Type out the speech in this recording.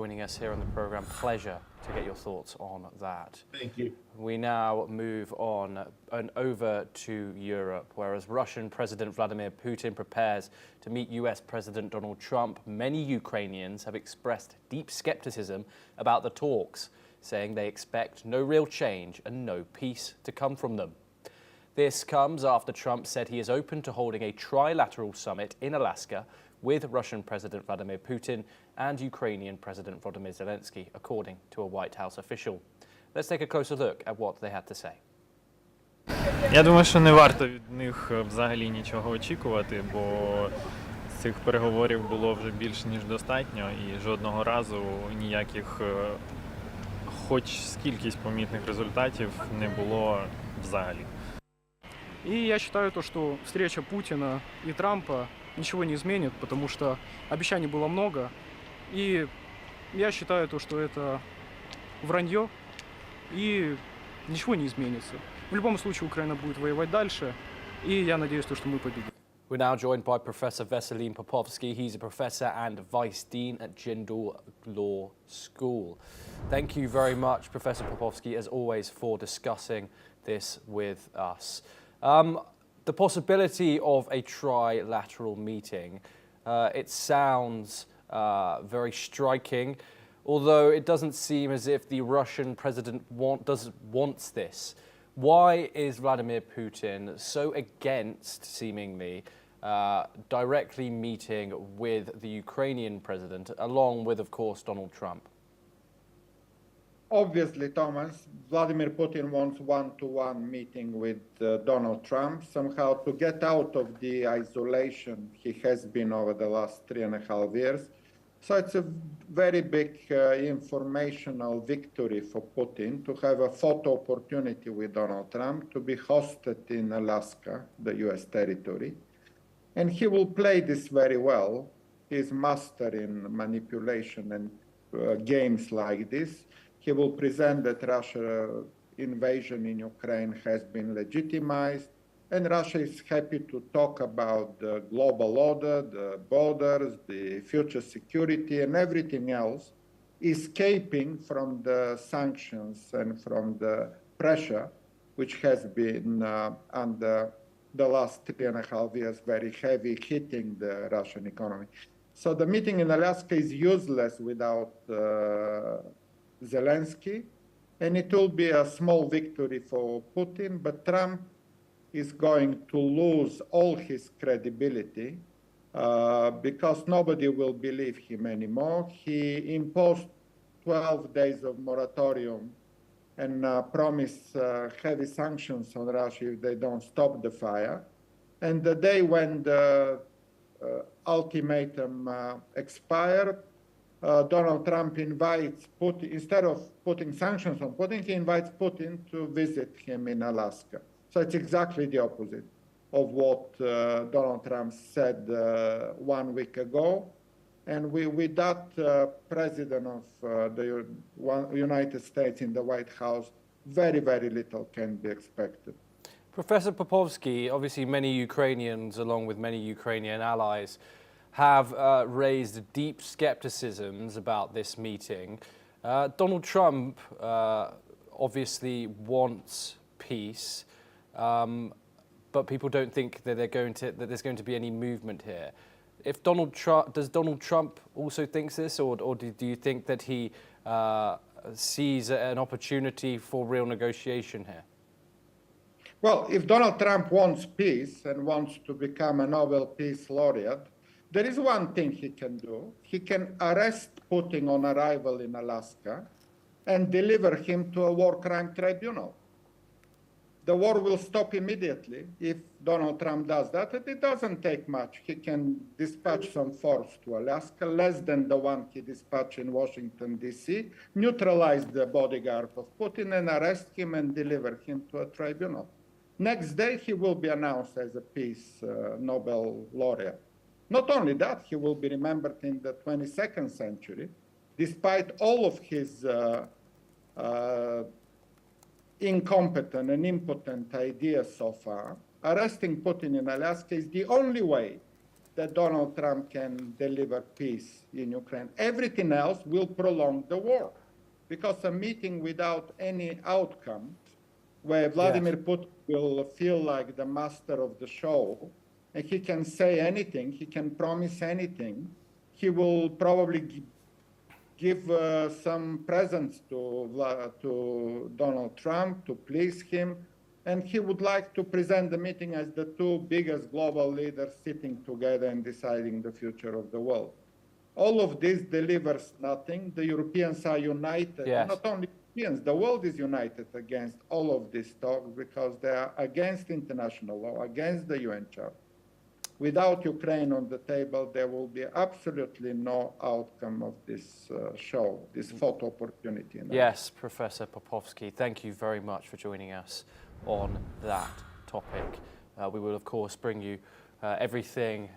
Joining us here on the program. Pleasure to get your thoughts on that. Thank you. We now move on and over to Europe, where as Russian President Vladimir Putin prepares to meet US President Donald Trump, many Ukrainians have expressed deep skepticism about the talks, saying they expect no real change and no peace to come from them. This comes after Trump said he is open to holding a trilateral summit in Alaska with Russian President Vladimir Putin and Ukrainian President Volodymyr Zelensky, according to a White House official. Let's take a closer look at what they had to say. Я думаю, що не варто від них взагалі нічого очікувати, бо цих переговорів було вже більш ніж достатньо і жодного разу ніяких хоч скількись помітних результатів не було взагалі. И я считаю, что встреча Путина и Трампа ничего не изменит, потому что обещаний было много. И я считаю, что это вранье, и ничего не изменится. В любом случае Украина будет воевать дальше, и я надеюсь, что мы победим. We're now joined by Professor Veselin Popovsky. He's a professor and vice dean at Jindal Law School. Thank you very much, Professor Popovsky, as always, for discussing this with us. The possibility of a trilateral meeting, it sounds very striking, although it doesn't seem as if the Russian president wants this. Why is Vladimir Putin so against, seemingly, directly meeting with the Ukrainian president, along with, of course, Donald Trump? Obviously, Thomas, Vladimir Putin wants one-to-one meeting with Donald Trump, somehow to get out of the isolation he has been over the last 3.5 years. So it's a very big informational victory for Putin to have a photo opportunity with Donald Trump, to be hosted in Alaska, the US territory. And he will play this very well. He's master in manipulation and games like this. He will present that Russia's invasion in Ukraine has been legitimized, and Russia is happy to talk about the global order, the borders, the future security, and everything else, escaping from the sanctions and from the pressure which has been under the last 3.5 years very heavy, hitting the Russian economy. So the meeting in Alaska is useless without Zelensky, and it will be a small victory for Putin, but Trump is going to lose all his credibility because nobody will believe him anymore. He imposed 12 days of moratorium and promised heavy sanctions on Russia if they don't stop the fire. And the day when the ultimatum expired, Donald Trump invites Putin, instead of putting sanctions on Putin, he invites Putin to visit him in Alaska. So it's exactly the opposite of what Donald Trump said 1 week ago. And with that president of the United States in the White House, very, very little can be expected. Professor Popovsky, obviously many Ukrainians, along with many Ukrainian allies, have raised deep skepticisms about this meeting. Donald Trump obviously wants peace, but people don't think that there's going to be any movement here. If does Donald Trump also think this, or do you think that he sees an opportunity for real negotiation here? Well, if Donald Trump wants peace and wants to become a Nobel Peace Laureate, there is one thing he can do. He can arrest Putin on arrival in Alaska and deliver him to a war crime tribunal. The war will stop immediately if Donald Trump does that. And it doesn't take much. He can dispatch some force to Alaska, less than the one he dispatched in Washington, D.C., neutralize the bodyguard of Putin and arrest him and deliver him to a tribunal. Next day, he will be announced as a peace Nobel laureate. Not only that, he will be remembered in the 22nd century, despite all of his incompetent and impotent ideas so far. Arresting Putin in Alaska is the only way that Donald Trump can deliver peace in Ukraine. Everything else will prolong the war, because a meeting without any outcome, where Vladimir Putin will feel like the master of the show, and he can say anything, he can promise anything, he will probably give some presents to Donald Trump to please him, and he would like to present the meeting as the two biggest global leaders sitting together and deciding the future of the world. All of this delivers nothing. The Europeans are united. Yes. Not only Europeans, the world is united against all of these talks because they are against international law, against the UN Charter. Without Ukraine on the table, there will be absolutely no outcome of this show, this photo opportunity. Yes, Professor Popovsky, thank you very much for joining us on that topic. We will, of course, bring you everything